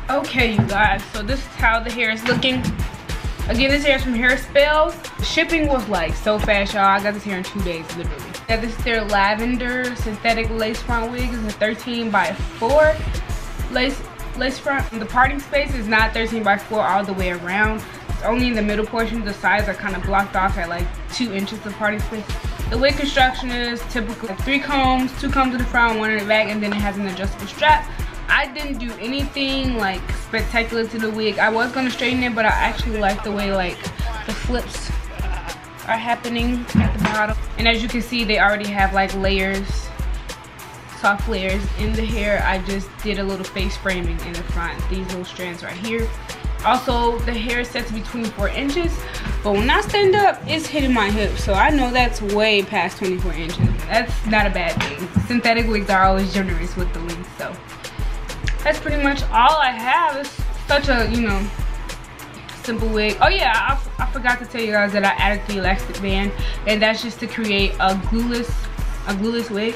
Okay, you guys, so this is how the hair is looking. Again, this hair is from HairSpells. Shipping was like so fast, y'all. I got this hair in 2 days, literally. Yeah, this is their lavender synthetic lace front wig. It's a 13 by 4 lace front. The parting space is not 13 by 4 all the way around. It's only in the middle portion. The sides are kind of blocked off at like 2 inches of parting space. The wig construction is typical, like 3 combs, 2 combs in the front, 1 in the back, and then it has an adjustable strap. I didn't do anything like spectacular to the wig. I was gonna straighten it, but I actually like the way like the flips are happening at the bottom. And as you can see, they already have like layers, soft layers in the hair. I just did a little face framing in the front, these little strands right here. Also, the hair is set to between 4 inches, but when I stand up, it's hitting my hips, so I know that's way past 24 inches. That's not a bad thing. Synthetic wigs are always generous with the length, so that's pretty much all I have. It's such a, you know, simple wig. Oh yeah, I forgot to tell you guys that I added the elastic band, and that's just to create a glueless wig.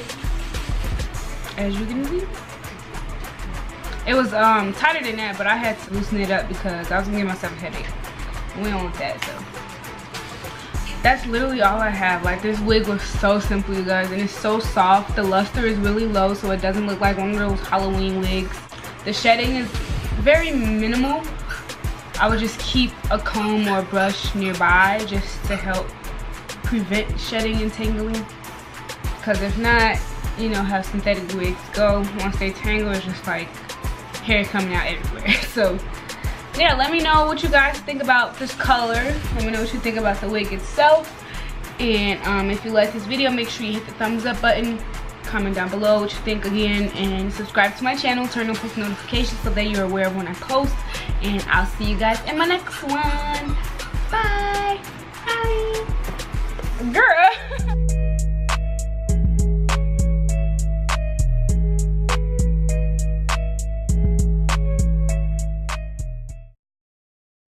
As you can see, it was tighter than that, but I had to loosen it up because I was gonna give myself a headache. We don't want that, so that's literally all I have. Like, this wig was so simple, you guys, and it's so soft. The luster is really low, so it doesn't look like one of those Halloween wigs. The shedding is very minimal. I would just keep a comb or a brush nearby just to help prevent shedding and tangling, because if not, you know how synthetic wigs go. Once they tangle, it's just like hair coming out everywhere. So yeah, let me know what you guys think about this color. Let me know what you think about the wig itself. And if you like this video, make sure you hit the thumbs up button. Comment down below what you think again, and subscribe to my channel. Turn on post notifications so that you're aware of when I post. And I'll see you guys in my next one. Bye. Bye. Girl.